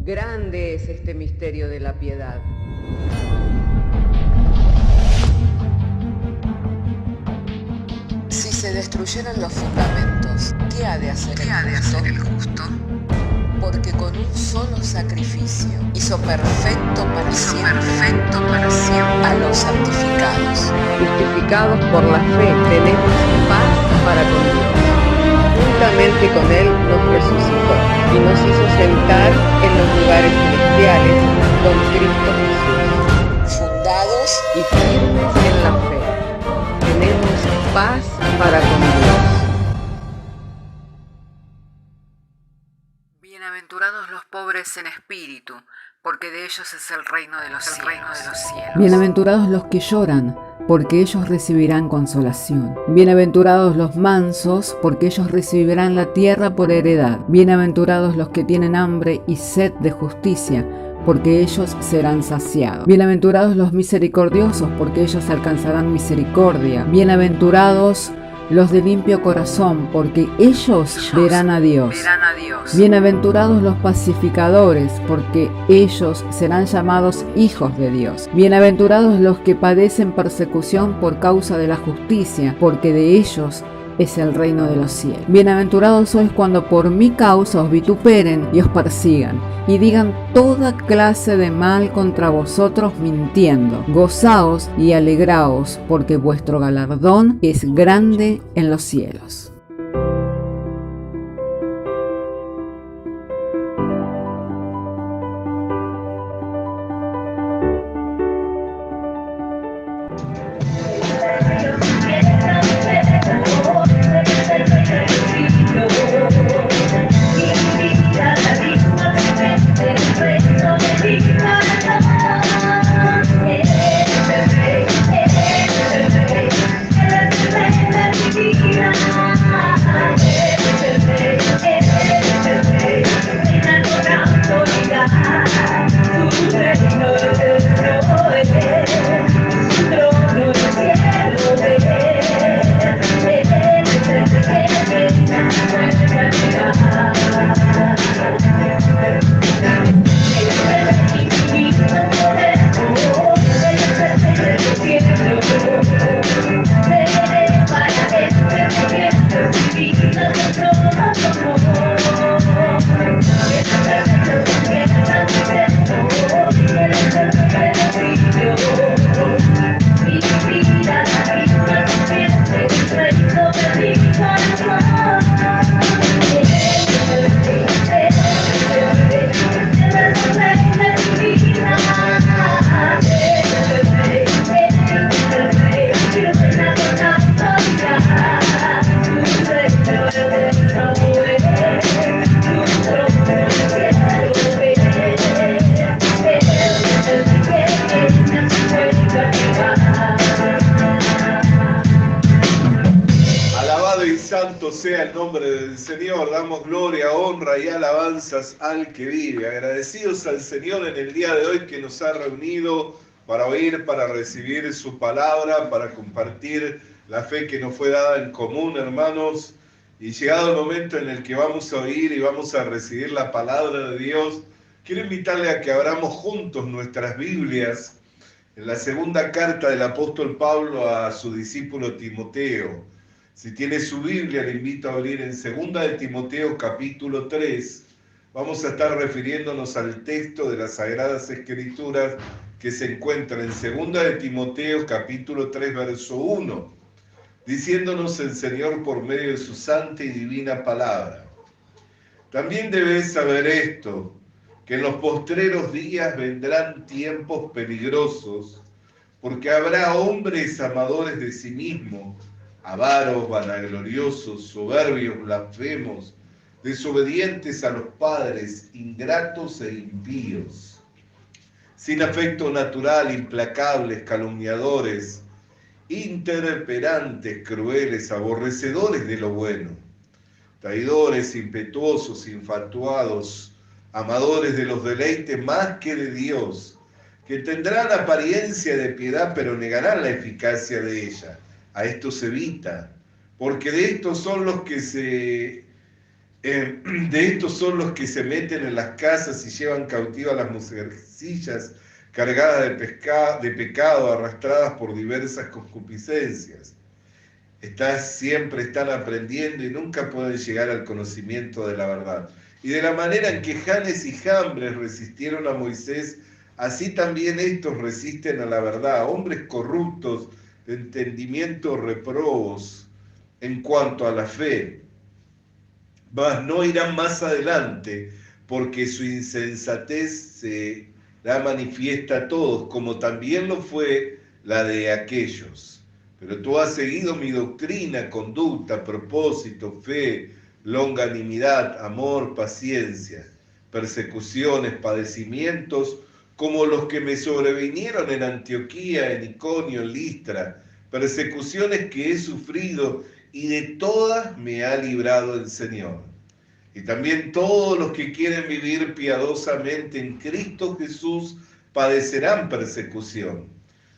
Grande es este misterio de la piedad. Si se destruyeran los fundamentos, ¿qué ha de hacer el justo? Porque con un solo sacrificio hizo perfecto para siempre a los santificados. Justificados por la fe, tenemos paz para con Dios. Juntamente con Él nos resucitó y nos hizo sentar en los lugares celestiales con Cristo Jesús. Fundados Y firmes en la fe, tenemos paz para con Dios. Bienaventurados los pobres en espíritu, porque de ellos es el reino de los cielos. Bienaventurados los que lloran, porque ellos recibirán consolación. Bienaventurados los mansos, porque ellos recibirán la tierra por heredad. Bienaventurados los que tienen hambre y sed de justicia, porque ellos serán saciados. Bienaventurados los misericordiosos, porque ellos alcanzarán misericordia. Bienaventurados los de limpio corazón, porque ellos verán a Dios. Bienaventurados los pacificadores, porque ellos serán llamados hijos de Dios. Bienaventurados los que padecen persecución por causa de la justicia, porque de ellos es el reino de los cielos. Bienaventurados sois cuando por mi causa os vituperen y os persigan, y digan toda clase de mal contra vosotros mintiendo. Gozaos y alegraos, porque vuestro galardón es grande en los cielos. Sea el nombre del Señor, damos gloria, honra y alabanzas al que vive. Agradecidos al Señor en el día de hoy que nos ha reunido para oír, para recibir su palabra, para compartir la fe que nos fue dada en común, hermanos. Y llegado el momento en el que vamos a oír y vamos a recibir la palabra de Dios, quiero invitarle a que abramos juntos nuestras Biblias en la segunda carta del apóstol Pablo a su discípulo Timoteo. Si tiene su Biblia, le invito a abrir en 2 de Timoteo capítulo 3. Vamos a estar refiriéndonos al texto de las Sagradas Escrituras que se encuentra en 2 de Timoteo capítulo 3, verso 1, diciéndonos el Señor por medio de su santa y divina palabra. También debes saber esto, que en los postreros días vendrán tiempos peligrosos, porque habrá hombres amadores de sí mismos, avaros, vanagloriosos, soberbios, blasfemos, desobedientes a los padres, ingratos e impíos, sin afecto natural, implacables, calumniadores, intemperantes, crueles, aborrecedores de lo bueno, traidores, impetuosos, infatuados, amadores de los deleites más que de Dios, que tendrán apariencia de piedad, pero negarán la eficacia de ella. A estos evita, porque de estos son los que se De estos son los que se meten en las casas y llevan cautivas a las mujercillas cargadas de pecado, arrastradas por diversas concupiscencias. Siempre están aprendiendo y nunca pueden llegar al conocimiento de la verdad. Y de la manera en que Janes y Jambres resistieron a Moisés, así también estos resisten a la verdad, hombres corruptos, de entendimiento reprobos en cuanto a la fe. Mas no irán más adelante, porque su insensatez se da manifiesta a todos, como también lo fue la de aquellos. Pero tú has seguido mi doctrina, conducta, propósito, fe, longanimidad, amor, paciencia, persecuciones, padecimientos, como los que me sobrevinieron en Antioquía, en Iconio, en Listra, persecuciones que he sufrido, y de todas me ha librado el Señor. Y también todos los que quieren vivir piadosamente en Cristo Jesús padecerán persecución.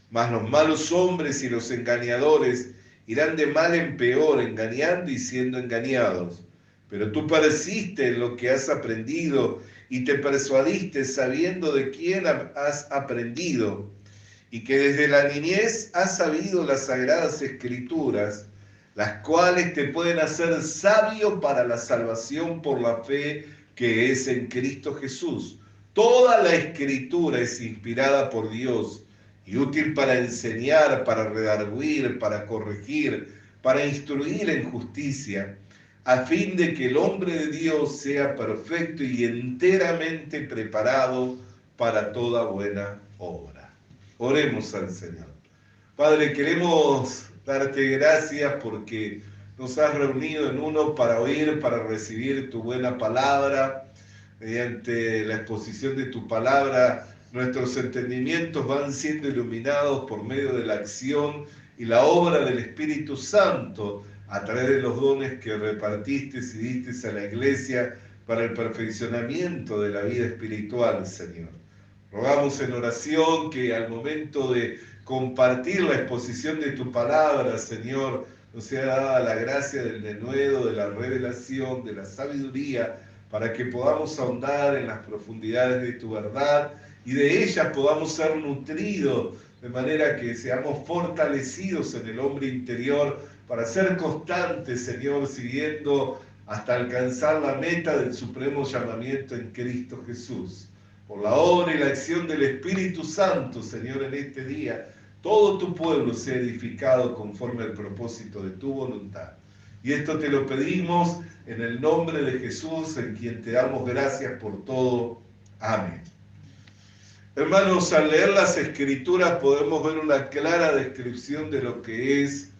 Mas los malos hombres y los engañadores irán de mal en peor, engañando y siendo engañados. Pero tú persiste en lo que has aprendido y te persuadiste sabiendo de quién has aprendido, y que desde la niñez has sabido las sagradas escrituras, las cuales te pueden hacer sabio para la salvación por la fe que es en Cristo Jesús. Toda la escritura es inspirada por Dios y útil para enseñar, para redarguir, para corregir, para instruir en justicia, a fin de que el hombre de Dios sea perfecto y enteramente preparado para toda buena obra. Oremos al Señor. Padre, queremos darte gracias porque nos has reunido en uno para oír, para recibir tu buena palabra. Mediante la exposición de tu palabra, nuestros entendimientos van siendo iluminados por medio de la acción y la obra del Espíritu Santo a través de los dones que repartiste y diste a la iglesia para el perfeccionamiento de la vida espiritual, Señor. Rogamos en oración que al momento de compartir la exposición de tu palabra, Señor, nos sea dada la gracia del denuedo, de la revelación, de la sabiduría, para que podamos ahondar en las profundidades de tu verdad y de ellas podamos ser nutridos, de manera que seamos fortalecidos en el hombre interior para ser constantes, Señor, siguiendo hasta alcanzar la meta del supremo llamamiento en Cristo Jesús. Por la obra y la acción del Espíritu Santo, Señor, en este día, todo tu pueblo sea edificado conforme al propósito de tu voluntad. Y esto te lo pedimos en el nombre de Jesús, en quien te damos gracias por todo. Amén. Hermanos, al leer las Escrituras podemos ver una clara descripción de lo que es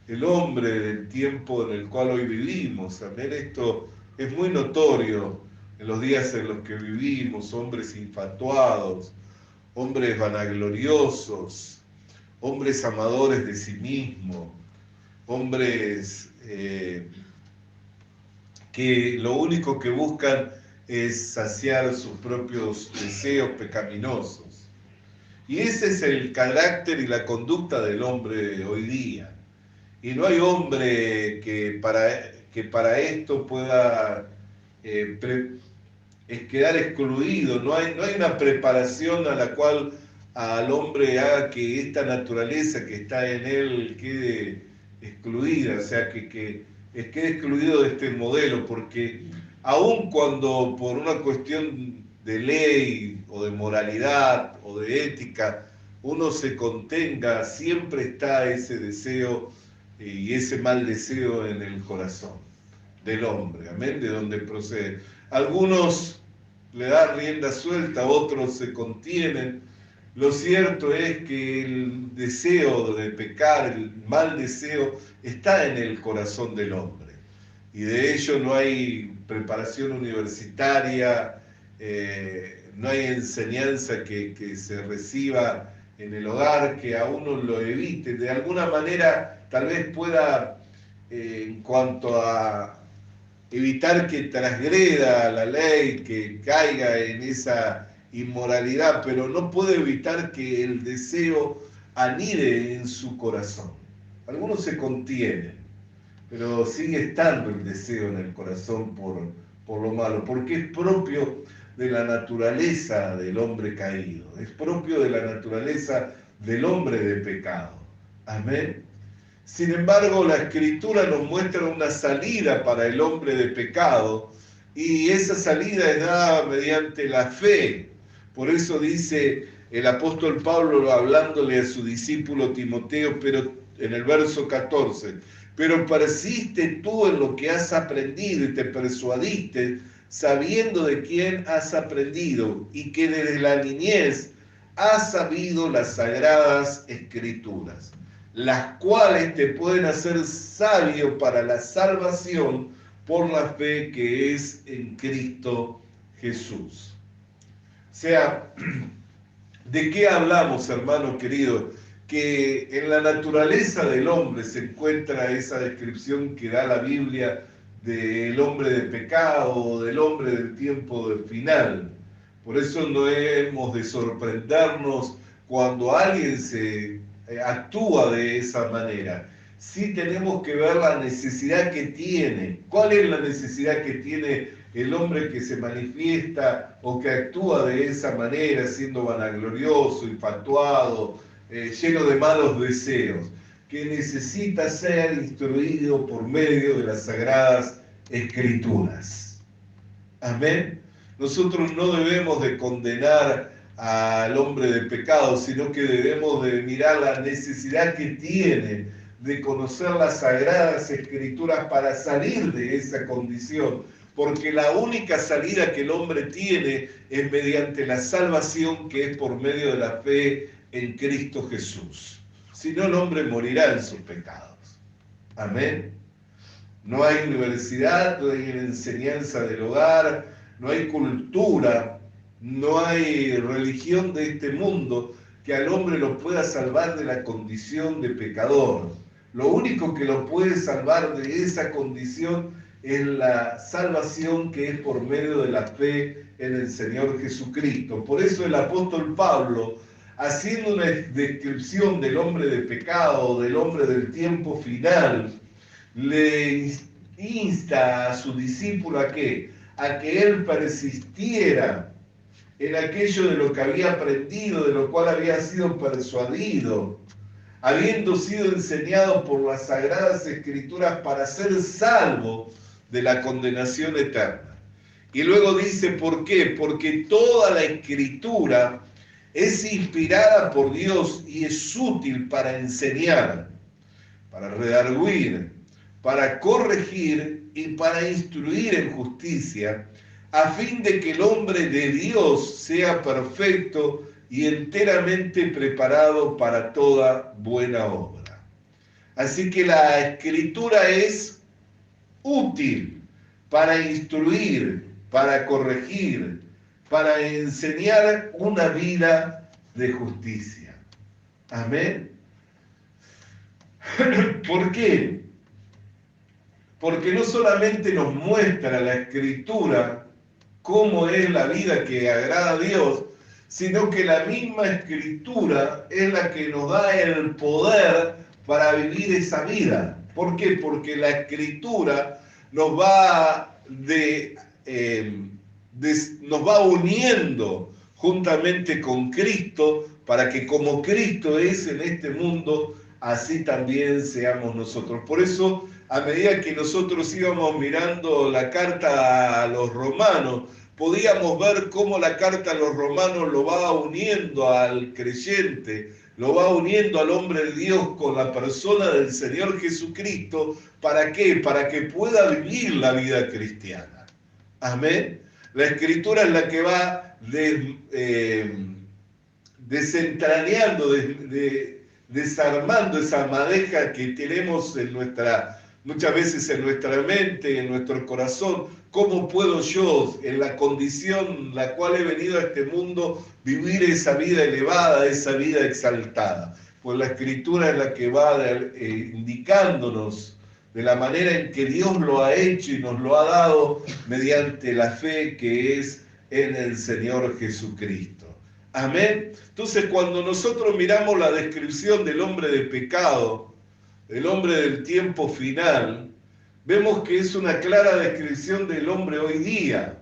el hombre del tiempo en el cual hoy vivimos. Amén. Esto es muy notorio en los días en los que vivimos, hombres infatuados, hombres vanagloriosos, hombres amadores de sí mismos, hombres que lo único que buscan es saciar sus propios deseos pecaminosos. Y ese es el carácter y la conducta del hombre hoy día. Y no hay hombre que para esto pueda quedar excluido. No hay una preparación a la cual al hombre haga que esta naturaleza que está en él quede excluida, o sea, que quede excluido de este modelo, porque aun cuando por una cuestión de ley o de moralidad o de ética uno se contenga, siempre está ese deseo y ese mal deseo en el corazón del hombre, amén, de donde procede. Algunos le dan rienda suelta, otros se contienen. Lo cierto es que el deseo de pecar, el mal deseo, está en el corazón del hombre. Y de ello no hay preparación universitaria, no hay enseñanza que se reciba en el hogar que a uno lo evite. De alguna manera tal vez pueda, en cuanto a evitar que transgreda la ley, que caiga en esa inmoralidad, pero no puede evitar que el deseo anide en su corazón. Algunos se contienen, pero sigue estando el deseo en el corazón por lo malo, porque es propio de la naturaleza del hombre caído, es propio de la naturaleza del hombre de pecado. Amén. Sin embargo, la Escritura nos muestra una salida para el hombre de pecado, y esa salida es dada mediante la fe. Por eso dice el apóstol Pablo hablándole a su discípulo Timoteo, pero en el verso 14, pero persiste tú en lo que has aprendido y te persuadiste, sabiendo de quién has aprendido y que desde la niñez has sabido las sagradas escrituras, las cuales te pueden hacer sabio para la salvación por la fe que es en Cristo Jesús. O sea, ¿de qué hablamos, hermano querido? Que en la naturaleza del hombre se encuentra esa descripción que da la Biblia del hombre de pecado, del hombre del tiempo final. Por eso no hemos de sorprendernos cuando alguien se actúa de esa manera. Sí tenemos que ver la necesidad que tiene. ¿Cuál es la necesidad que tiene el hombre que se manifiesta o que actúa de esa manera, siendo vanaglorioso, infatuado, lleno de malos deseos? Que necesita ser instruido por medio de las sagradas escrituras. Amén. Nosotros no debemos de condenar al hombre de pecado, sino que debemos de mirar la necesidad que tiene de conocer las sagradas escrituras para salir de esa condición, porque la única salida que el hombre tiene es mediante la salvación que es por medio de la fe en Cristo Jesús. Si no, el hombre morirá en sus pecados. Amén. No hay universidad, no hay enseñanza del hogar, no hay cultura, no hay religión de este mundo que al hombre lo pueda salvar de la condición de pecador. Lo único que lo puede salvar de esa condición es la salvación que es por medio de la fe en el Señor Jesucristo. Por eso el apóstol Pablo, haciendo una descripción del hombre de pecado, del hombre del tiempo final, le insta a su discípulo ¿a qué? A que él persistiera en aquello de lo que había aprendido, de lo cual había sido persuadido, habiendo sido enseñado por las sagradas escrituras para ser salvo de la condenación eterna. Y luego dice, ¿por qué? Porque toda la escritura es inspirada por Dios y es útil para enseñar, para redarguir, para corregir y para instruir en justicia, a fin de que el hombre de Dios sea perfecto y enteramente preparado para toda buena obra. Así que la escritura es útil para instruir, para corregir, para enseñar una vida de justicia. Amén. ¿Por qué? Porque no solamente nos muestra la escritura cómo es la vida que agrada a Dios, sino que la misma escritura es la que nos da el poder para vivir esa vida. ¿Por qué? Porque la escritura nos va nos va uniendo juntamente con Cristo para que como Cristo es en este mundo, así también seamos nosotros. Por eso, a medida que nosotros íbamos mirando la carta a los romanos, podíamos ver cómo la carta a los romanos lo va uniendo al creyente, lo va uniendo al hombre de Dios con la persona del Señor Jesucristo. ¿Para qué? Para que pueda vivir la vida cristiana. Amén. La Escritura es la que va desentrañando, desarmando esa madeja que tenemos muchas veces en nuestra mente, en nuestro corazón. ¿Cómo puedo yo, en la condición en la cual he venido a este mundo, vivir esa vida elevada, esa vida exaltada? Pues la Escritura es la que va indicándonos de la manera en que Dios lo ha hecho y nos lo ha dado mediante la fe que es en el Señor Jesucristo. Amén. Entonces, cuando nosotros miramos la descripción del hombre de pecado, del hombre del tiempo final, vemos que es una clara descripción del hombre hoy día.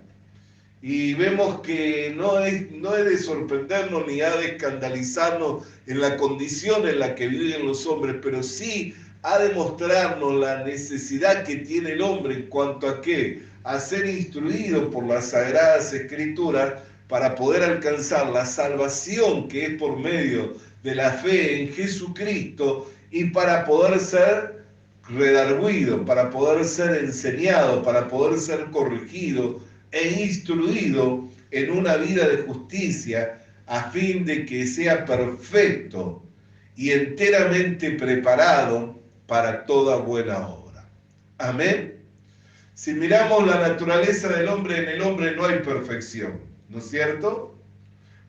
Y vemos que no es de sorprendernos ni ha de escandalizarnos en la condición en la que viven los hombres, pero sí ha de mostrarnos la necesidad que tiene el hombre en cuanto a qué, a ser instruido por las Sagradas Escrituras para poder alcanzar la salvación que es por medio de la fe en Jesucristo y para poder ser redarguido, para poder ser enseñado, para poder ser corregido e instruido en una vida de justicia a fin de que sea perfecto y enteramente preparado para toda buena obra. Amén. Si miramos la naturaleza del hombre, en el hombre no hay perfección, ¿no es cierto?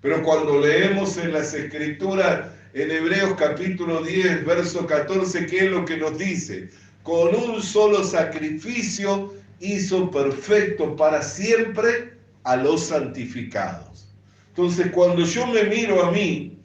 Pero cuando leemos en las Escrituras, en Hebreos capítulo 10, verso 14, ¿qué es lo que nos dice? Con un solo sacrificio hizo perfecto para siempre a los santificados. Entonces, cuando yo me miro a mí,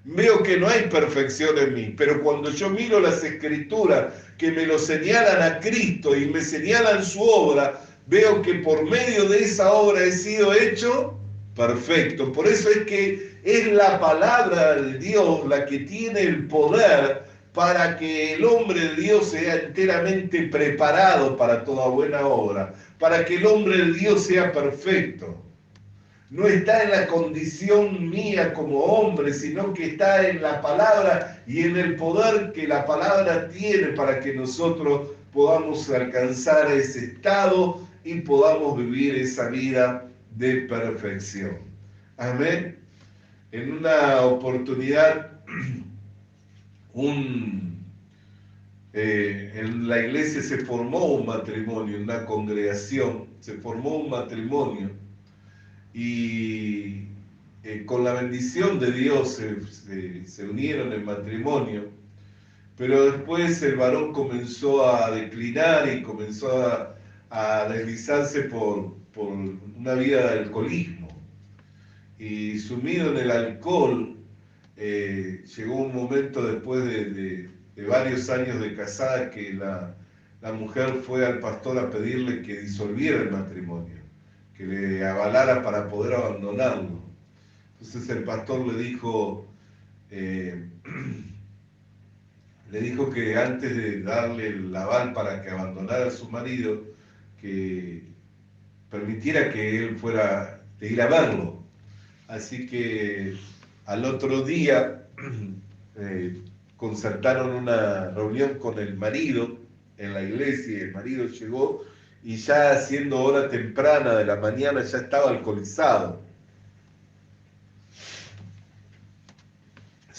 veo que no hay perfección en mí, pero cuando yo miro las Escrituras que me lo señalan a Cristo y me señalan su obra, veo que por medio de esa obra he sido hecho perfecto. Por eso es que es la palabra de Dios la que tiene el poder para que el hombre de Dios sea enteramente preparado para toda buena obra, para que el hombre de Dios sea perfecto. No está en la condición mía como hombre, sino que está en la palabra y en el poder que la palabra tiene para que nosotros podamos alcanzar ese estado y podamos vivir esa vida de perfección. Amén. En una oportunidad, en la iglesia se formó un matrimonio, una congregación, se formó un matrimonio y con la bendición de Dios se unieron en matrimonio, pero después el varón comenzó a declinar y comenzó a deslizarse por una vida de alcoholismo. Y sumido en el alcohol, llegó un momento después de varios años de casada que la mujer fue al pastor a pedirle que disolviera el matrimonio, que le avalara para poder abandonarlo. Entonces el pastor le dijo que antes de darle el aval para que abandonara a su marido, que permitiera que él fuera de ir a verlo. Así que al otro día concertaron una reunión con el marido en la iglesia y el marido llegó y ya siendo hora temprana de la mañana ya estaba alcoholizado.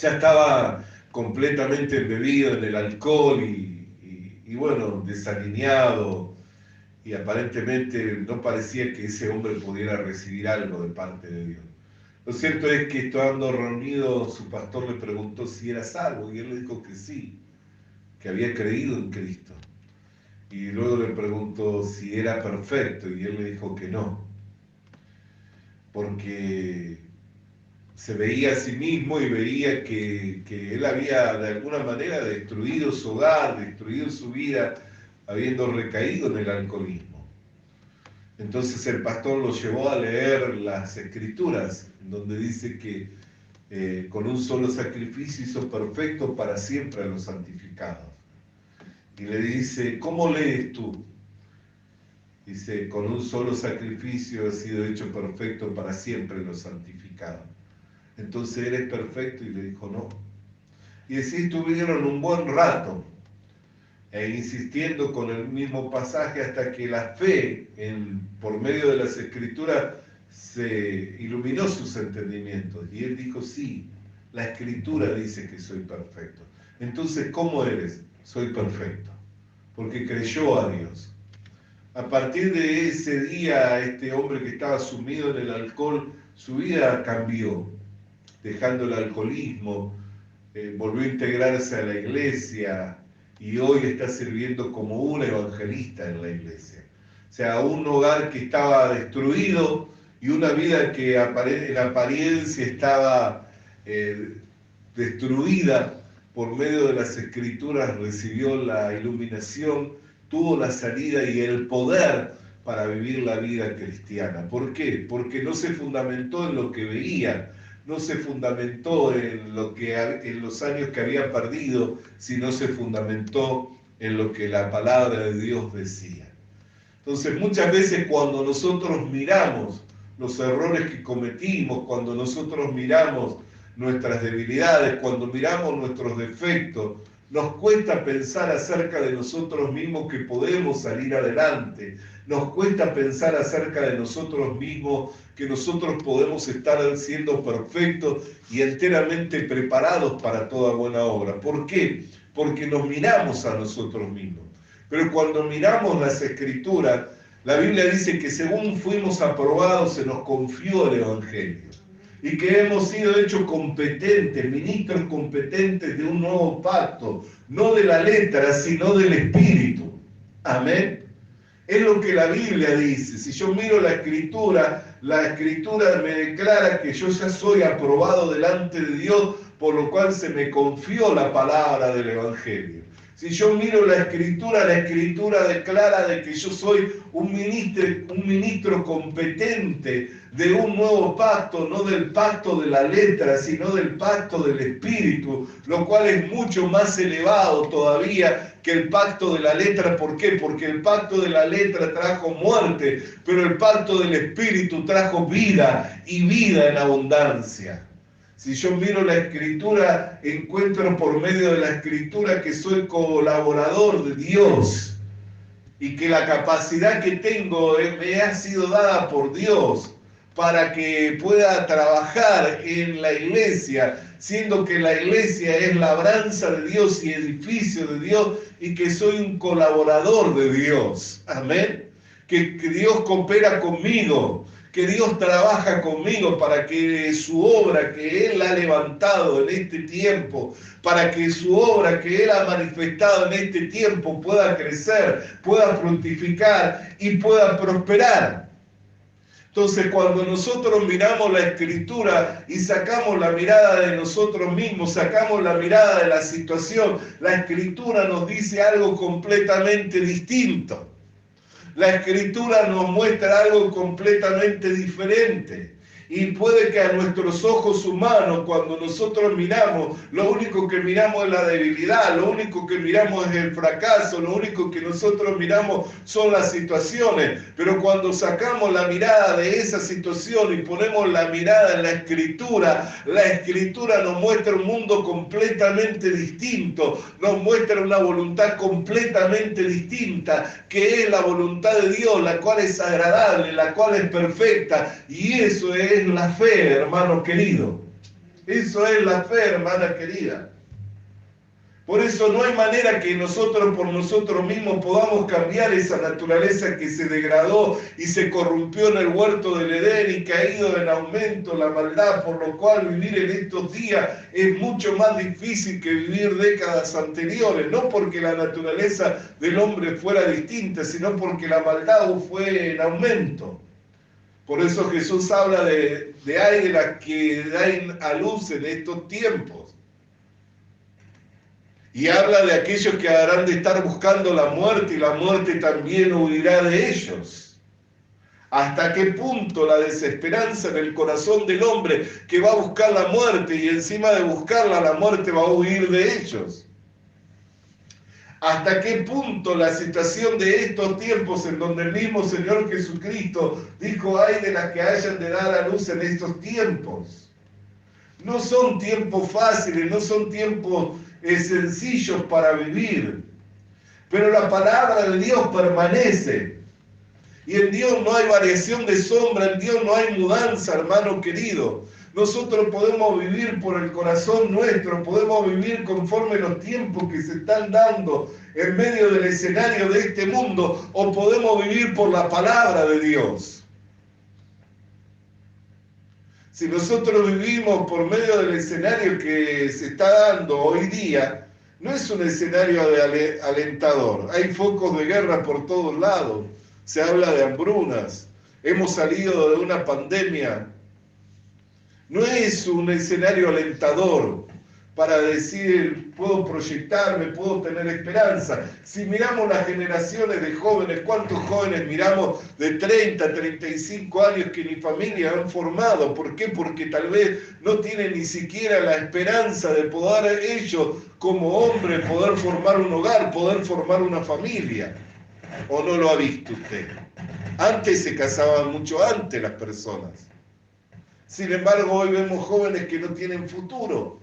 Ya estaba completamente embebido en el alcohol y bueno, desalineado, y aparentemente no parecía que ese hombre pudiera recibir algo de parte de Dios. Lo cierto es que estando reunido, su pastor le preguntó si era salvo, y él le dijo que sí, que había creído en Cristo. Y luego le preguntó si era perfecto, y él le dijo que no, porque se veía a sí mismo y veía que él había de alguna manera destruido su hogar, destruido su vida, habiendo recaído en el alcoholismo. Entonces el pastor lo llevó a leer las Escrituras, donde dice que con un solo sacrificio hizo perfecto para siempre a los santificados. Y le dice, ¿cómo lees tú? Dice, con un solo sacrificio ha sido hecho perfecto para siempre los santificados. Entonces, ¿eres perfecto? Y le dijo, no. Y así estuvieron un buen rato, insistiendo con el mismo pasaje hasta que la fe, por medio de las Escrituras, se iluminó sus entendimientos. Y él dijo, sí, la Escritura dice que soy perfecto. Entonces, ¿cómo eres? Soy perfecto, porque creyó a Dios. A partir de ese día, este hombre que estaba sumido en el alcohol, su vida cambió, dejando el alcoholismo, volvió a integrarse a la iglesia y hoy está sirviendo como un evangelista en la iglesia. O sea, un hogar que estaba destruido y una vida que en apariencia estaba destruida, por medio de las Escrituras recibió la iluminación tuvo la salida y el poder para vivir la vida cristiana. ¿Por qué? Porque no se fundamentó en lo que veía, no se fundamentó en los años que había perdido, sino se fundamentó en lo que la palabra de Dios decía. Entonces, muchas veces cuando nosotros miramos los errores que cometimos, cuando nosotros miramos nuestras debilidades, cuando miramos nuestros defectos, nos cuesta pensar acerca de nosotros mismos que podemos salir adelante. Nos cuesta pensar acerca de nosotros mismos que nosotros podemos estar siendo perfectos y enteramente preparados para toda buena obra. ¿Por qué? Porque nos miramos a nosotros mismos. Pero cuando miramos las Escrituras, la Biblia dice que según fuimos aprobados se nos confió el Evangelio. Y que hemos sido hechos competentes, ministros competentes de un nuevo pacto, no de la letra, sino del Espíritu. Amén. Es lo que la Biblia dice. Si yo miro la Escritura me declara que yo ya soy aprobado delante de Dios, por lo cual se me confió la palabra del Evangelio. Si yo miro la Escritura declara de que yo soy un ministro competente de un nuevo pacto, no del pacto de la letra, sino del pacto del Espíritu, lo cual es mucho más elevado todavía que el pacto de la letra. ¿Por qué? Porque el pacto de la letra trajo muerte, pero el pacto del Espíritu trajo vida, y vida en abundancia. Si yo miro la Escritura, encuentro por medio de la Escritura que soy colaborador de Dios y que la capacidad que tengo me ha sido dada por Dios para que pueda trabajar en la iglesia, siendo que la iglesia es labranza de Dios y edificio de Dios, y que soy un colaborador de Dios. Amén. Que Dios coopera conmigo, que Dios trabaja conmigo para que su obra que Él ha levantado en este tiempo, para que su obra que Él ha manifestado en este tiempo pueda crecer, pueda fructificar y pueda prosperar. Entonces, cuando nosotros miramos la Escritura y sacamos la mirada de nosotros mismos, sacamos la mirada de la situación, la Escritura nos dice algo completamente distinto. La Escritura nos muestra algo completamente diferente. Y puede que a nuestros ojos humanos, cuando nosotros miramos, lo único que miramos es la debilidad, lo único que miramos es el fracaso, lo único que nosotros miramos son las situaciones. Pero cuando sacamos la mirada de esa situación y ponemos la mirada en la Escritura nos muestra un mundo completamente distinto, nos muestra una voluntad completamente distinta, que es la voluntad de Dios, la cual es agradable, la cual es perfecta, y eso es la fe, hermano querido. Eso es la fe, hermana querida. Por eso no hay manera que nosotros por nosotros mismos podamos cambiar esa naturaleza que se degradó y se corrompió en el huerto del Edén y que ha ido en aumento la maldad, por lo cual vivir en estos días es mucho más difícil que vivir décadas anteriores, no porque la naturaleza del hombre fuera distinta, sino porque la maldad fue en aumento. Por eso Jesús habla de ay de las que dan a luz en estos tiempos. Y habla de aquellos que habrán de estar buscando la muerte y la muerte también huirá de ellos. ¿Hasta qué punto la desesperanza en el corazón del hombre que va a buscar la muerte y encima de buscarla la muerte va a huir de ellos? ¿Hasta qué punto la situación de estos tiempos en donde el mismo Señor Jesucristo dijo, ay de las que hayan de dar a luz en estos tiempos? No son tiempos fáciles, no son tiempos sencillos para vivir, pero la palabra de Dios permanece. Y en Dios no hay variación de sombra, en Dios no hay mudanza, hermano querido. Nosotros podemos vivir por el corazón nuestro, podemos vivir conforme los tiempos que se están dando en medio del escenario de este mundo, o podemos vivir por la palabra de Dios. Si nosotros vivimos por medio del escenario que se está dando hoy día, no es un escenario alentador. Hay focos de guerra por todos lados, se habla de hambrunas, hemos salido de una pandemia. No es un escenario alentador, para decir, puedo proyectarme, puedo tener esperanza. Si miramos las generaciones de jóvenes, ¿cuántos jóvenes miramos de 30, 35 años que ni familia han formado? ¿Por qué? Porque tal vez no tienen ni siquiera la esperanza de poder ellos, como hombres, poder formar un hogar, poder formar una familia. ¿O no lo ha visto usted? Antes se casaban mucho antes las personas. Sin embargo, hoy vemos jóvenes que no tienen futuro.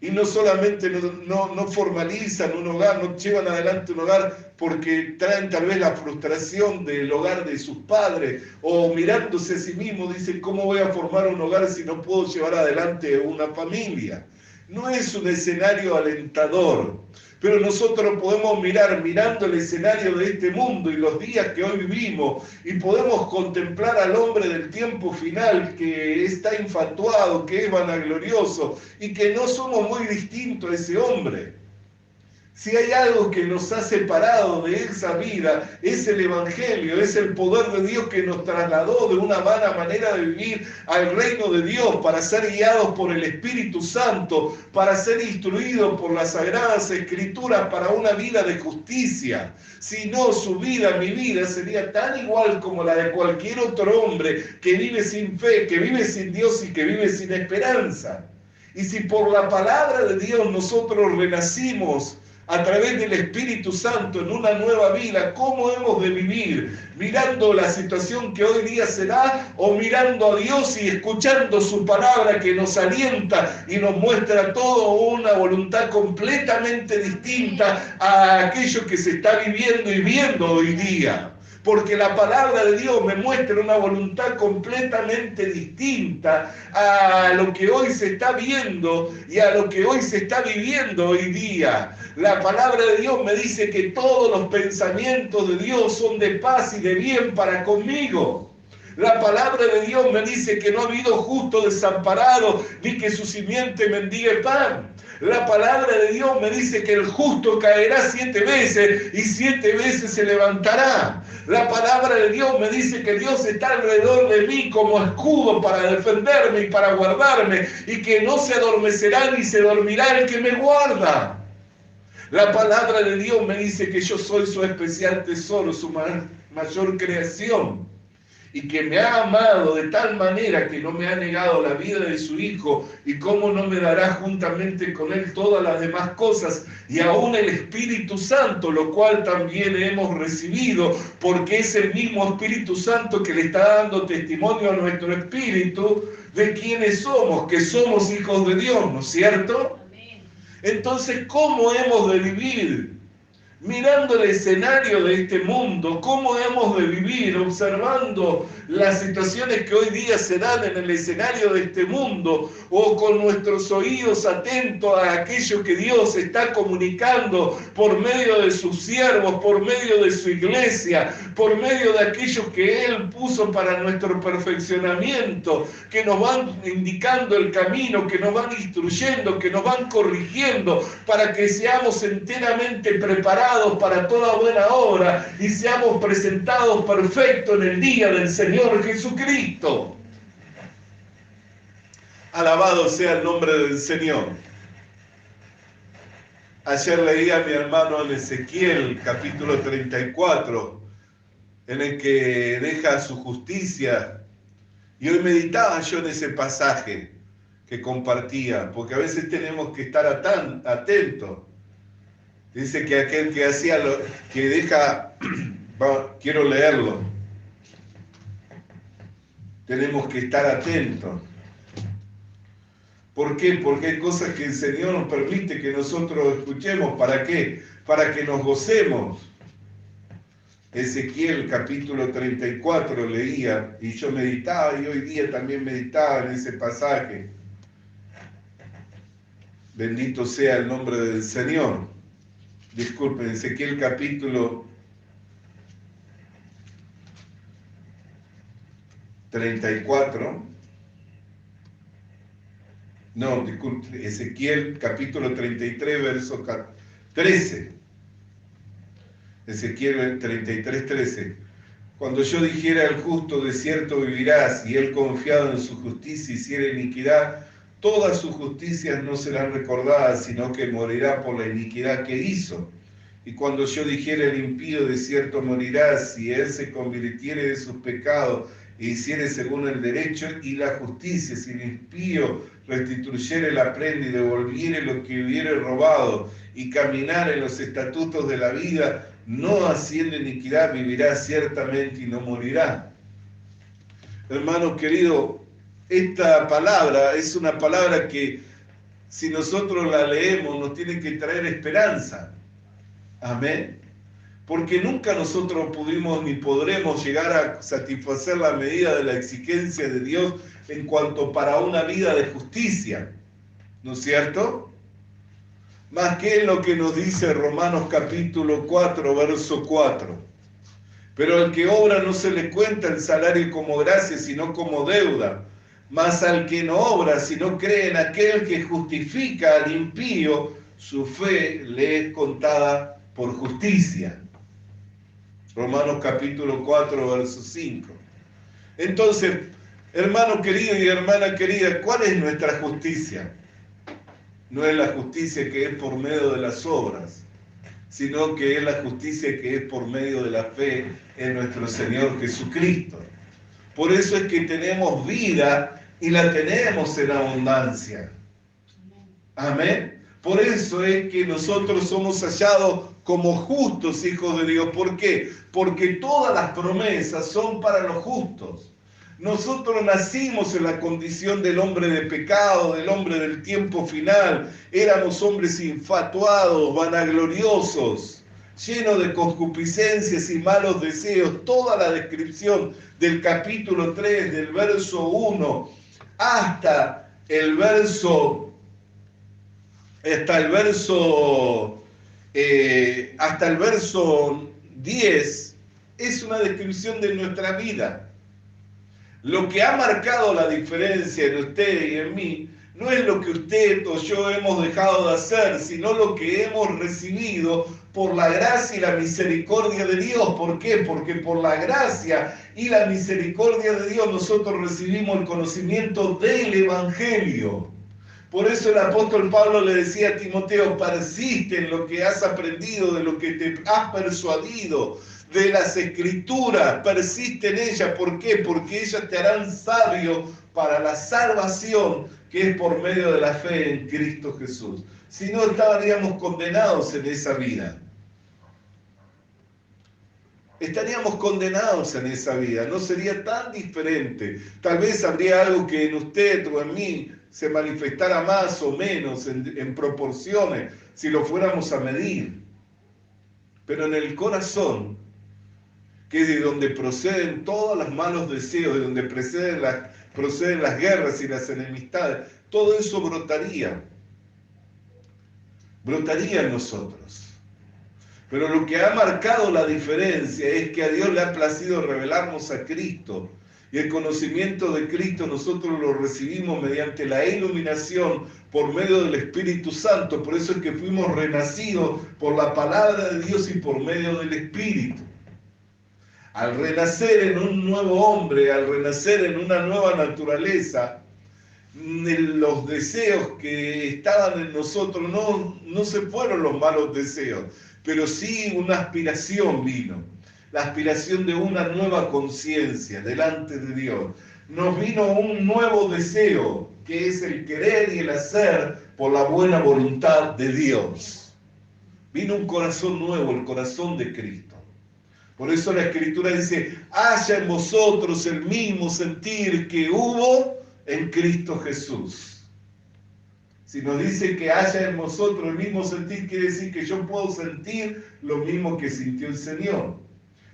Y no solamente no formalizan un hogar, no llevan adelante un hogar porque traen tal vez la frustración del hogar de sus padres, o mirándose a sí mismos dicen, ¿cómo voy a formar un hogar si no puedo llevar adelante una familia? No es un escenario alentador, pero nosotros podemos mirando el escenario de este mundo y los días que hoy vivimos, y podemos contemplar al hombre del tiempo final que está infatuado, que es vanaglorioso, y que no somos muy distintos a ese hombre. Si hay algo que nos ha separado de esa vida, es el Evangelio, es el poder de Dios que nos trasladó de una vana manera de vivir al reino de Dios, para ser guiados por el Espíritu Santo, para ser instruidos por las Sagradas Escrituras, para una vida de justicia. Si no, su vida, mi vida, sería tan igual como la de cualquier otro hombre que vive sin fe, que vive sin Dios y que vive sin esperanza. Y si por la palabra de Dios nosotros renacimos a través del Espíritu Santo en una nueva vida, ¿cómo hemos de vivir? ¿Mirando la situación que hoy día se da, o mirando a Dios y escuchando su palabra que nos alienta y nos muestra todo una voluntad completamente distinta a aquello que se está viviendo y viendo hoy día? Porque la palabra de Dios me muestra una voluntad completamente distinta a lo que hoy se está viendo y a lo que hoy se está viviendo hoy día. La palabra de Dios me dice que todos los pensamientos de Dios son de paz y de bien para conmigo. La palabra de Dios me dice que no ha habido justo desamparado, ni que su simiente mendigue pan. La palabra de Dios me dice que el justo caerá 7 veces y 7 veces se levantará. La palabra de Dios me dice que Dios está alrededor de mí como escudo para defenderme y para guardarme, y que no se adormecerá ni se dormirá el que me guarda. La palabra de Dios me dice que yo soy su especial tesoro, su mayor creación, y que me ha amado de tal manera que no me ha negado la vida de su Hijo, y cómo no me dará juntamente con Él todas las demás cosas, y aún el Espíritu Santo, lo cual también hemos recibido, porque es el mismo Espíritu Santo que le está dando testimonio a nuestro espíritu de quiénes somos, que somos hijos de Dios, ¿no es cierto? Entonces, ¿cómo hemos de vivir? Mirando el escenario de este mundo, ¿cómo hemos de vivir? Observando las situaciones que hoy día se dan en el escenario de este mundo, o con nuestros oídos atentos a aquello que Dios está comunicando por medio de sus siervos, por medio de su iglesia, por medio de aquellos que Él puso para nuestro perfeccionamiento, que nos van indicando el camino, que nos van instruyendo, que nos van corrigiendo, para que seamos enteramente preparados para toda buena obra y seamos presentados perfectos en el día del Señor Jesucristo. Alabado sea el nombre del Señor. Ayer leí a mi hermano en Ezequiel, capítulo 34, en el que deja su justicia, y hoy meditaba yo en ese pasaje que compartía, porque a veces tenemos que estar atentos. Dice que aquel que hacía lo que deja, quiero leerlo, tenemos que estar atentos. ¿Por qué? Porque hay cosas que el Señor nos permite que nosotros escuchemos. ¿Para qué? Para que nos gocemos. Ezequiel capítulo 34 leía, y yo meditaba, y hoy día también meditaba en ese pasaje. Bendito sea el nombre del Señor. Disculpen, Ezequiel capítulo 34. No, disculpen, Ezequiel capítulo 33, verso 13. Ezequiel 33, 13. Cuando yo dijera al justo, de cierto vivirás, y él confiado en su justicia hiciera iniquidad, todas sus justicias no serán recordadas, sino que morirá por la iniquidad que hizo. Y cuando yo dijere el impío, de cierto morirá, si él se convirtiere de sus pecados e hiciere según el derecho y la justicia, si el impío restituyere la prenda y devolviere lo que hubiere robado y caminar en los estatutos de la vida, no haciendo iniquidad, vivirá ciertamente y no morirá. Hermano querido, esta palabra es una palabra que, si nosotros la leemos, nos tiene que traer esperanza. Amén. Porque nunca nosotros pudimos ni podremos llegar a satisfacer la medida de la exigencia de Dios en cuanto para una vida de justicia, ¿no es cierto? Más que lo que nos dice Romanos capítulo 4, verso 4. Pero al que obra no se le cuenta el salario como gracia, sino como deuda. Mas al que no obra, sino cree en aquel que justifica al impío, su fe le es contada por justicia. Romanos capítulo 4, verso 5. Entonces, hermano querido y hermana querida, ¿cuál es nuestra justicia? No es la justicia que es por medio de las obras, sino que es la justicia que es por medio de la fe en nuestro Señor Jesucristo. Por eso es que tenemos vida y la tenemos en abundancia. Amén. Por eso es que nosotros somos hallados como justos hijos de Dios. ¿Por qué? Porque todas las promesas son para los justos. Nosotros nacimos en la condición del hombre de pecado, del hombre del tiempo final. Éramos hombres infatuados, vanagloriosos, llenos de concupiscencias y malos deseos. Toda la descripción del capítulo 3, del verso 1, hasta el verso 10, es una descripción de nuestra vida. Lo que ha marcado la diferencia en usted y en mí no es lo que usted o yo hemos dejado de hacer, sino lo que hemos recibido por la gracia y la misericordia de Dios. ¿Por qué? Porque por la gracia y la misericordia de Dios nosotros recibimos el conocimiento del Evangelio. Por eso el apóstol Pablo le decía a Timoteo: persiste en lo que has aprendido, de lo que te has persuadido, de las Escrituras, persiste en ellas. ¿Por qué? Porque ellas te harán sabio para la salvación que es por medio de la fe en Cristo Jesús. Si no, estaríamos condenados en esa vida. Estaríamos condenados en esa vida, no sería tan diferente. Tal vez habría algo que en usted o en mí se manifestara más o menos en proporciones, si lo fuéramos a medir. Pero en el corazón, que es de donde proceden todos los malos deseos, de donde proceden las guerras y las enemistades, todo eso brotaría en nosotros. Pero lo que ha marcado la diferencia es que a Dios le ha placido revelarnos a Cristo. Y el conocimiento de Cristo nosotros lo recibimos mediante la iluminación por medio del Espíritu Santo. Por eso es que fuimos renacidos por la palabra de Dios y por medio del Espíritu. Al renacer en un nuevo hombre, al renacer en una nueva naturaleza, los deseos que estaban en nosotros no se fueron los malos deseos, pero sí una aspiración vino. La aspiración de una nueva conciencia delante de Dios. Nos vino un nuevo deseo, que es el querer y el hacer por la buena voluntad de Dios. Vino un corazón nuevo, el corazón de Cristo. Por eso la Escritura dice: haya en vosotros el mismo sentir que hubo en Cristo Jesús. Si nos dice que haya en vosotros el mismo sentir, quiere decir que yo puedo sentir lo mismo que sintió el Señor.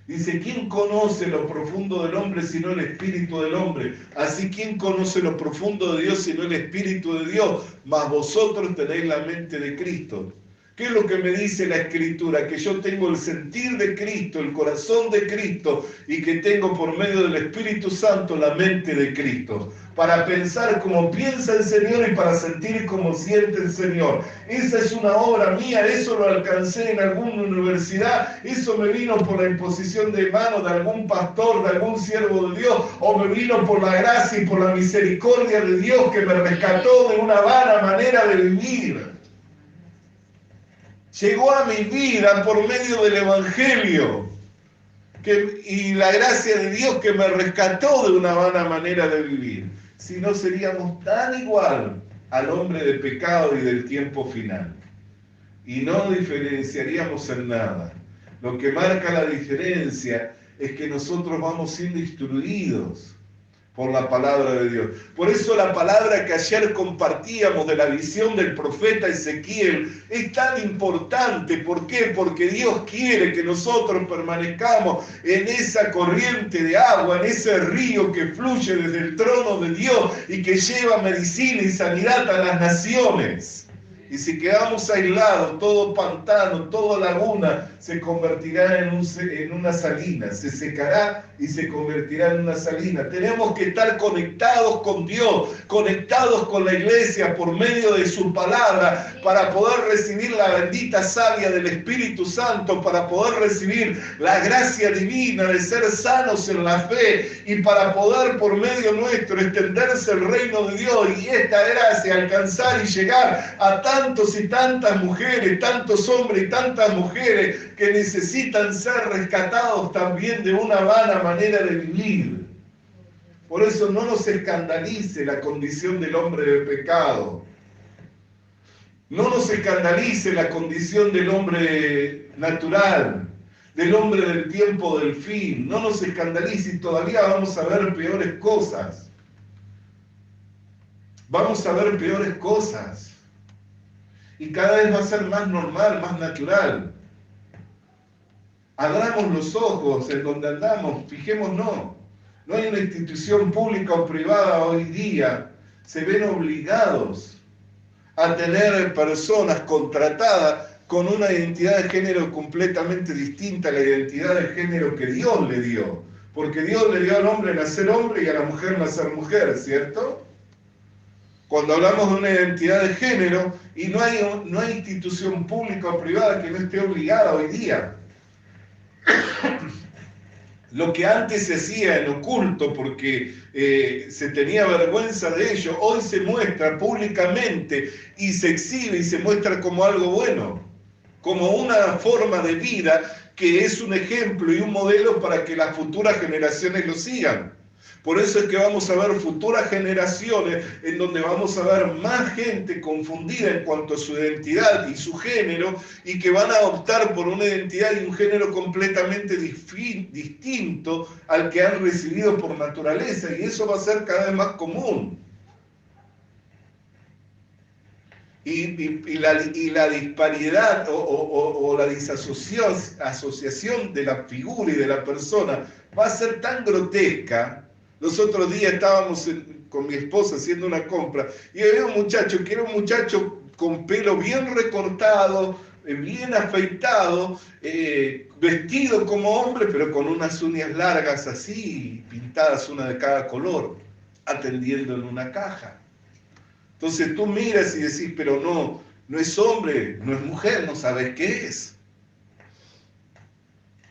Dice: ¿quién conoce lo profundo del hombre sino el Espíritu del hombre? Así, ¿quién conoce lo profundo de Dios sino el Espíritu de Dios? Mas vosotros tenéis la mente de Cristo. ¿Qué es lo que me dice la Escritura? Que yo tengo el sentir de Cristo, el corazón de Cristo, y que tengo por medio del Espíritu Santo la mente de Cristo, para pensar como piensa el Señor y para sentir como siente el Señor. Esa es una obra mía, eso lo alcancé en alguna universidad, eso me vino por la imposición de manos de algún pastor, de algún siervo de Dios, o me vino por la gracia y por la misericordia de Dios que me rescató de una vana manera de vivir. Llegó a mi vida por medio del Evangelio y la gracia de Dios que me rescató de una vana manera de vivir. Si no, seríamos tan igual al hombre de pecado y del tiempo final. Y no diferenciaríamos en nada. Lo que marca la diferencia es que nosotros vamos siendo instruidos por la palabra de Dios. Por eso la palabra que ayer compartíamos de la visión del profeta Ezequiel es tan importante. ¿Por qué? Porque Dios quiere que nosotros permanezcamos en esa corriente de agua, en ese río que fluye desde el trono de Dios y que lleva medicina y sanidad a las naciones. Y si quedamos aislados, todo pantano, toda laguna, se convertirá en una salina, se secará y se convertirá en una salina. Tenemos que estar conectados con Dios, conectados con la iglesia por medio de su palabra, para poder recibir la bendita savia del Espíritu Santo, para poder recibir la gracia divina de ser sanos en la fe y para poder por medio nuestro extenderse el reino de Dios y esta gracia alcanzar y llegar a tantos y tantas mujeres, tantos hombres y tantas mujeres que necesitan ser rescatados también de una vana manera de vivir. Por eso no nos escandalice la condición del hombre de pecado. No nos escandalice la condición del hombre natural, del hombre del tiempo del fin. No nos escandalice y todavía vamos a ver peores cosas. Vamos a ver peores cosas. Y cada vez va a ser más normal, más natural. Abramos los ojos en donde andamos, fijémonos. No hay una institución pública o privada hoy día. Se ven obligados a tener personas contratadas con una identidad de género completamente distinta a la identidad de género que Dios le dio. Porque Dios le dio al hombre nacer hombre y a la mujer nacer mujer, ¿cierto? Cuando hablamos de una identidad de género, y no hay institución pública o privada que no esté obligada hoy día. Lo que antes se hacía en oculto porque se tenía vergüenza de ello, hoy se muestra públicamente y se exhibe y se muestra como algo bueno, como una forma de vida que es un ejemplo y un modelo para que las futuras generaciones lo sigan. Por eso es que vamos a ver futuras generaciones en donde vamos a ver más gente confundida en cuanto a su identidad y su género y que van a optar por una identidad y un género completamente distinto al que han recibido por naturaleza, y eso va a ser cada vez más común. Y la disparidad o la asociación de la figura y de la persona va a ser tan grotesca. Los otros días estábamos con mi esposa haciendo una compra y había un muchacho que era un muchacho con pelo bien recortado, bien afeitado, vestido como hombre, pero con unas uñas largas así, pintadas una de cada color, atendiendo en una caja. Entonces tú miras y decís, pero no es hombre, no es mujer, no sabes qué es.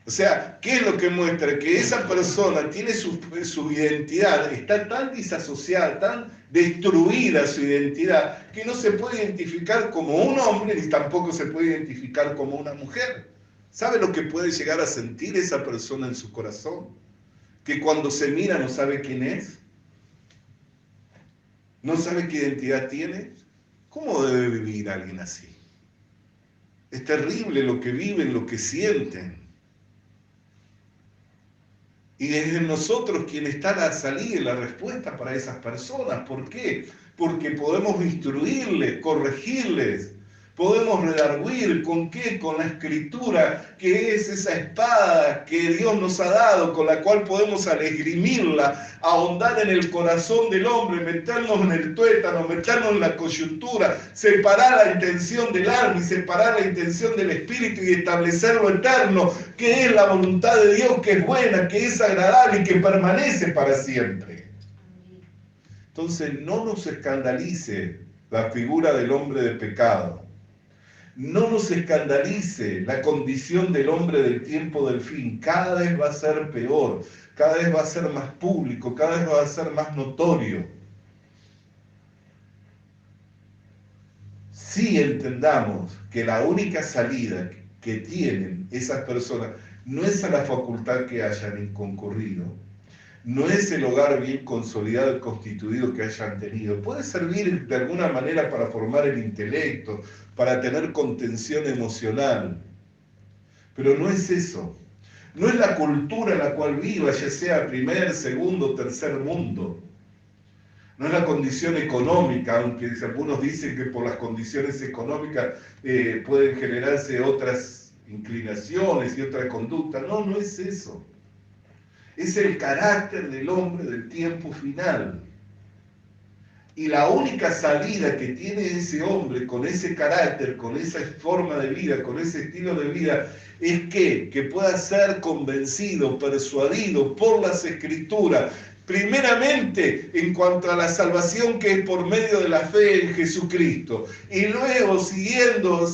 O sea, ¿qué es lo que muestra? Que esa persona tiene su identidad, está tan disasociada, tan destruida su identidad, que no se puede identificar como un hombre ni tampoco se puede identificar como una mujer. ¿Sabe lo que puede llegar a sentir esa persona en su corazón? Que cuando se mira no sabe quién es, no sabe qué identidad tiene. ¿Cómo debe vivir alguien así? Es terrible lo que viven, lo que sienten. Y es en nosotros quien está la salida y la respuesta para esas personas. ¿Por qué? Porque podemos instruirles, corregirles, Podemos redarguir, ¿con qué? Con la Escritura, que es esa espada que Dios nos ha dado, con la cual podemos esgrimirla, ahondar en el corazón del hombre, meternos en el tuétano, meternos en la coyuntura, separar la intención del alma y separar la intención del espíritu y establecer lo eterno, que es la voluntad de Dios, que es buena, que es agradable y que permanece para siempre. Entonces no nos escandalice la figura del hombre de pecado. No nos escandalice la condición del hombre del tiempo del fin. Cada vez va a ser peor, cada vez va a ser más público, cada vez va a ser más notorio. Si entendamos que la única salida que tienen esas personas no es a la facultad que hayan concurrido, no es el hogar bien consolidado y constituido que hayan tenido. Puede servir de alguna manera para formar el intelecto, para tener contención emocional, pero no es eso. No es la cultura en la cual viva, ya sea primer, segundo, tercer mundo. No es la condición económica, aunque algunos dicen que por las condiciones económicas pueden generarse otras inclinaciones y otra conducta. No, no es eso. Es el carácter del hombre del tiempo final. Y la única salida que tiene ese hombre con ese carácter, con esa forma de vida, con ese estilo de vida, es que pueda ser convencido, persuadido por las Escrituras, primeramente en cuanto a la salvación que es por medio de la fe en Jesucristo, y luego siendo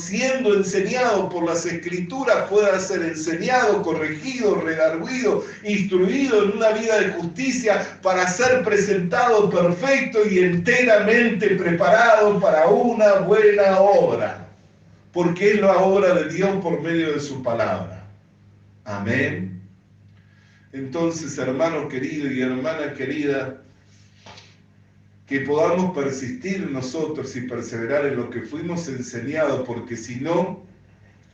enseñado por las Escrituras, pueda ser enseñado, corregido, redarguido, instruido en una vida de justicia para ser presentado perfecto y enteramente preparado para una buena obra, porque es la obra de Dios por medio de su palabra. Amén. Entonces, hermano querido y hermana querida, que podamos persistir nosotros y perseverar en lo que fuimos enseñados, porque si no,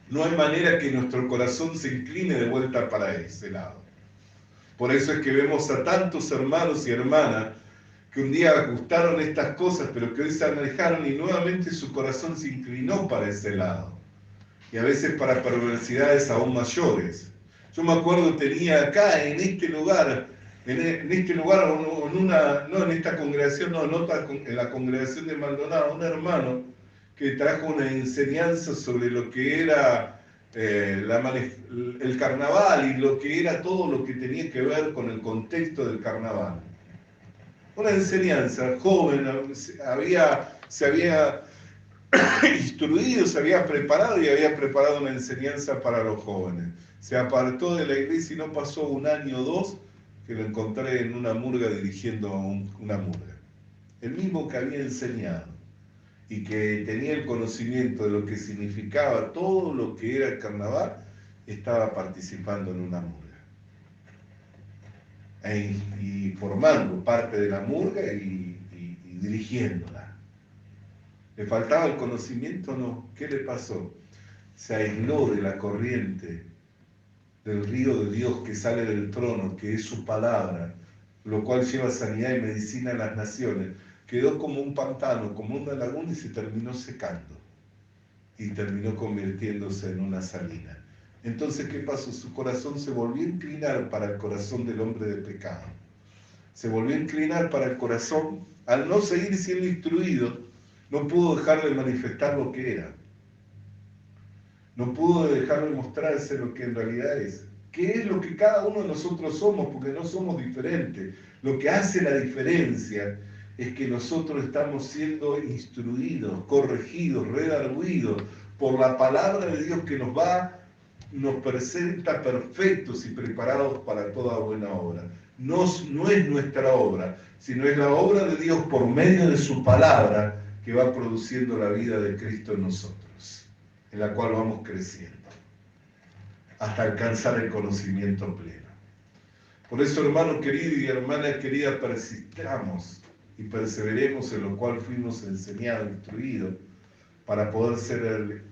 no hay manera que nuestro corazón se incline de vuelta para ese lado. Por eso es que vemos a tantos hermanos y hermanas que un día gustaron estas cosas, pero que hoy se alejaron y nuevamente su corazón se inclinó para ese lado. Y a veces para perversidades aún mayores. Yo me acuerdo, tenía acá, en este lugar, en esta congregación, en la congregación de Maldonado, un hermano que trajo una enseñanza sobre lo que era el carnaval y lo que era todo lo que tenía que ver con el contexto del carnaval. Una enseñanza, joven, se había instruido, se había preparado y había preparado una enseñanza para los jóvenes. Se apartó de la iglesia y no pasó un año o dos que lo encontré en una murga dirigiendo una murga. El mismo que había enseñado y que tenía el conocimiento de lo que significaba todo lo que era el carnaval, estaba participando en una murga. Y formando parte de la murga y dirigiéndola. ¿Le faltaba el conocimiento? No. ¿Qué le pasó? Se aisló de la corriente del río de Dios que sale del trono, que es su palabra, lo cual lleva sanidad y medicina a las naciones. Quedó como un pantano, como una laguna y se terminó secando. Y terminó convirtiéndose en una salina. Entonces, ¿qué pasó? Su corazón se volvió a inclinar para el corazón del hombre de pecado. Se volvió a inclinar para el corazón. Al no seguir siendo instruido, no pudo dejar de manifestar lo que era. No pudo dejar de mostrarse lo que en realidad es. ¿Qué es lo que cada uno de nosotros somos? Porque no somos diferentes. Lo que hace la diferencia es que nosotros estamos siendo instruidos, corregidos, redarguidos por la palabra de Dios que nos presenta perfectos y preparados para toda buena obra. No es nuestra obra, sino es la obra de Dios por medio de su palabra que va produciendo la vida de Cristo en nosotros, en la cual vamos creciendo, hasta alcanzar el conocimiento pleno. Por eso, hermano querido y hermana querida, persistamos y perseveremos en lo cual fuimos enseñados, instruidos, para poder ser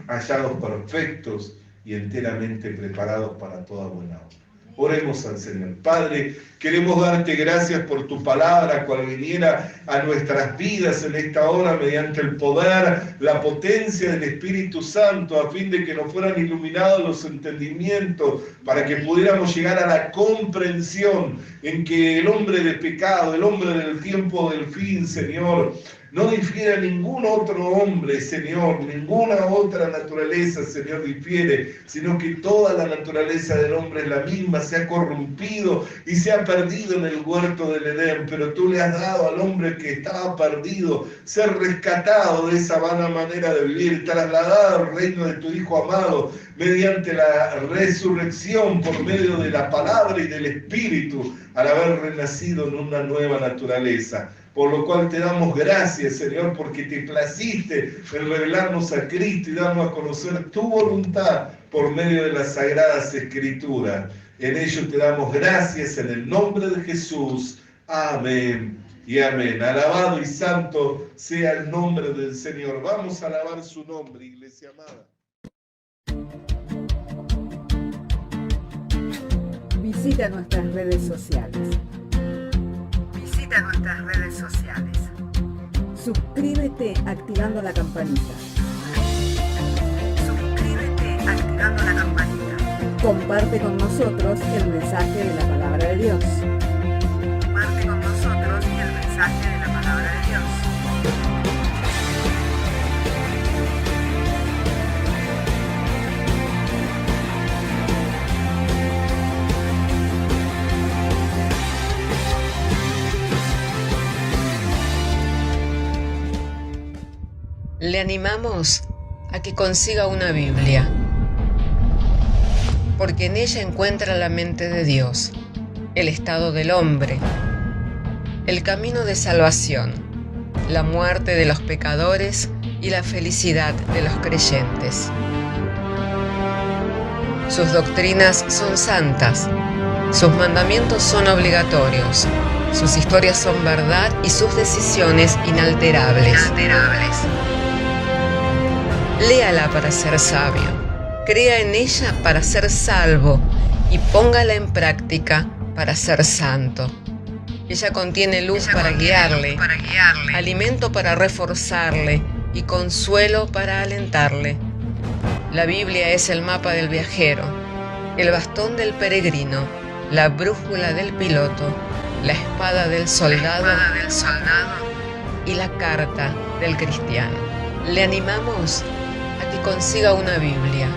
hallados perfectos y enteramente preparados para toda buena obra. Oremos al Señor. Padre, queremos darte gracias por tu palabra, cual viniera a nuestras vidas en esta hora mediante el poder, la potencia del Espíritu Santo, a fin de que nos fueran iluminados los entendimientos, para que pudiéramos llegar a la comprensión en que el hombre de pecado, el hombre del tiempo del fin, Señor, no difiere a ningún otro hombre, Señor, ninguna otra naturaleza, Señor, difiere, sino que toda la naturaleza del hombre es la misma, se ha corrompido y se ha perdido en el huerto del Edén, pero tú le has dado al hombre que estaba perdido ser rescatado de esa vana manera de vivir, trasladado al reino de tu Hijo amado, mediante la resurrección por medio de la palabra y del Espíritu, al haber renacido en una nueva naturaleza. Por lo cual te damos gracias, Señor, porque te placiste en revelarnos a Cristo y darnos a conocer tu voluntad por medio de las Sagradas Escrituras. En ello te damos gracias en el nombre de Jesús. Amén y amén. Alabado y santo sea el nombre del Señor. Vamos a alabar su nombre, iglesia amada. Visita nuestras redes sociales. Nuestras redes sociales. Suscríbete activando la campanita. Suscríbete activando la campanita. Comparte con nosotros el mensaje de la palabra de Dios. Comparte con nosotros el mensaje de la palabra de Dios. Le animamos a que consiga una Biblia, porque en ella encuentra la mente de Dios, el estado del hombre, el camino de salvación, la muerte de los pecadores y la felicidad de los creyentes. Sus doctrinas son santas, sus mandamientos son obligatorios, sus historias son verdad y sus decisiones inalterables. Léala para ser sabio, crea en ella para ser salvo y póngala en práctica para ser santo. Ella contiene luz para guiarle, alimento para reforzarle y consuelo para alentarle. La Biblia es el mapa del viajero, el bastón del peregrino, la brújula del piloto, la espada del soldado y la carta del cristiano. Le animamos a que consiga una Biblia,